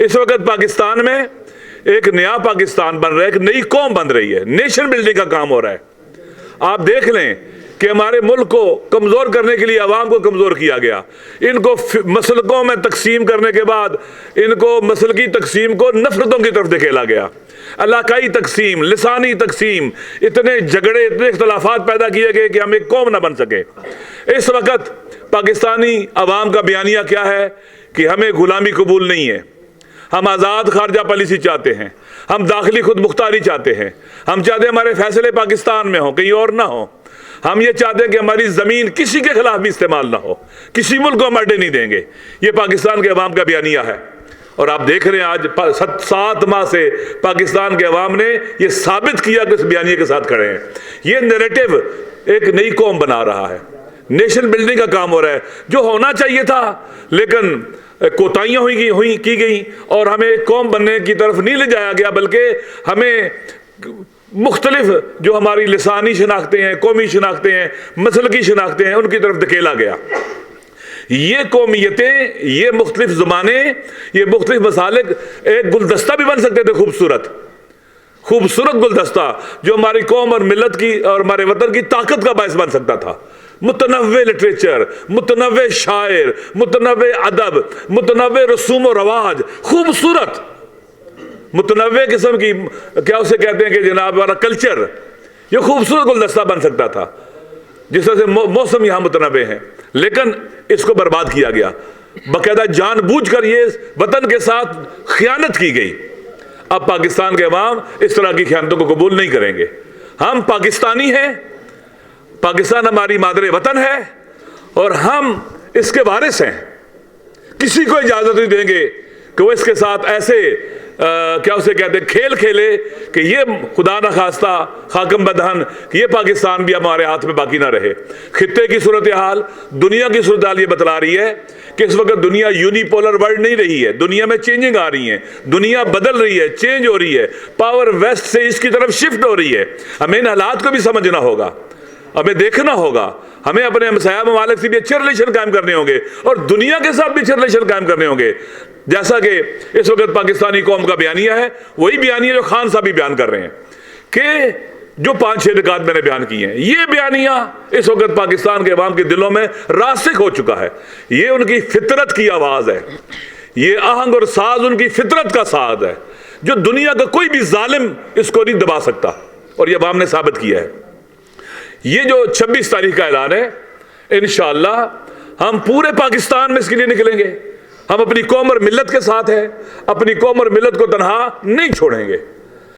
इस वक्त पाकिस्तान में एक नया पाकिस्तान बन रहा है, एक नई कौम बन रही है, नेशन बिल्डिंग का काम हो रहा है। आप देख लें कि हमारे मुल्क को कमज़ोर करने के लिए अवाम को कमज़ोर किया गया। इनको मसलकों में तकसीम करने के बाद इनको मसलकी तकसीम को नफरतों की तरफ धकेला गया। इलाकाई तकसीम, लिसानी तकसीम, इतने झगड़े, इतने इख्तलाफात पैदा किए गए कि हम एक कौम ना बन सके। इस वक्त पाकिस्तानी अवाम का बयानिया क्या है कि हमें गुलामी कबूल नहीं है, हम आज़ाद खारजा पॉलिसी चाहते हैं, हम दाखिली खुद मुख्तारी चाहते हैं, हम चाहते हैं हमारे फैसले पाकिस्तान में हो, कहीं और ना हो। हम ये चाहते हैं कि हमारी ज़मीन किसी के खिलाफ भी इस्तेमाल ना हो, किसी मुल्क को हम अड्डे नहीं देंगे। ये पाकिस्तान के अवाम का बयानिया है। और आप देख रहे हैं आज 7 माह से पाकिस्तान के अवाम ने ये साबित किया कि उस बयानिए के साथ खड़े हैं। ये नैरेटिव एक नई कौम बना रहा है, नेशन बिल्डिंग का काम हो रहा है, जो होना चाहिए था लेकिन कोताहियां हुई की गई और हमें एक कौम बनने की तरफ नहीं ले जाया गया, बल्कि हमें मुख्तलिफ जो हमारी लिसानी शनाख्तें हैं, कौमी शनाख्तें हैं, मसलकी शनाख्तें हैं, उनकी तरफ धकेला गया। ये कौमियतें, ये मुख्तलिफ ज़ुबानें, ये मुख्तलिफ मसालिक एक गुलदस्ता भी बन सकते थे, खूबसूरत गुलदस्ता, जो हमारी कौम और मिलत की और हमारे वतन की ताकत का बायस बन सकता था। मुतनव्वे लिटरेचर, मुतनव्वे शायर, मुतनव्वे अदब, मुतनव्वे रसूम और रवाज, खूबसूरत मुतनव्वे किस्म की, क्या उसे कहते हैं कि जनाब वाला कल्चर, ये खूबसूरत गुलदस्ता बन सकता था, जिस तरह से मौसम यहाँ मुतनव्वे हैं। लेकिन इसको बर्बाद किया गया, बाकायदा जानबूझकर ये वतन के साथ खियानत की गई। अब पाकिस्तान के अवाम इस तरह की खियानतों को कबूल नहीं करेंगे। हम पाकिस्तानी हैं, पाकिस्तान हमारी मादरे वतन है और हम इसके वारिस हैं। किसी को इजाज़त नहीं देंगे कि वो इसके साथ ऐसे क्या उसे कहते हैं खेल खेले कि ये खुदा न खास्ता हाकम बदहन कि ये पाकिस्तान भी हमारे हाथ में बाकी ना रहे। खित्ते की सूरत हाल, दुनिया की सूरत हाल ये बतला रही है कि इस वक्त दुनिया यूनिपोलर वर्ल्ड नहीं रही है, दुनिया में चेंजिंग आ रही है, दुनिया बदल रही है, चेंज हो रही है, पावर वेस्ट से इसकी तरफ शिफ्ट हो रही है। हमें इन हालात को भी समझना होगा, हमें देखना होगा, हमें अपने हमसाया ममालिक से भी अच्छे रिलेशन कायम करने होंगे और दुनिया के साथ भी अच्छे रिलेशन कायम करने होंगे। जैसा कि इस वक्त पाकिस्तानी कौम का बयानिया है, वही बयानिया जो खान साहब भी बयान कर रहे हैं कि जो 5-6 निकात मैंने बयान किए हैं, ये बयानिया इस वक्त पाकिस्तान के अवाम के दिलों में रासिक हो चुका है। ये उनकी फितरत की आवाज़ है, ये आहंग और साज उनकी फितरत का साज है, जो दुनिया का कोई भी जालिम इसको नहीं दबा सकता, और ये अवाम ने साबित किया है। ये जो 26 तारीख का ऐलान है, इंशाअल्लाह हम पूरे पाकिस्तान में इसके लिए निकलेंगे। हम अपनी कौम और मिल्लत के साथ हैं, अपनी कौम और मिल्लत को तन्हा नहीं छोड़ेंगे।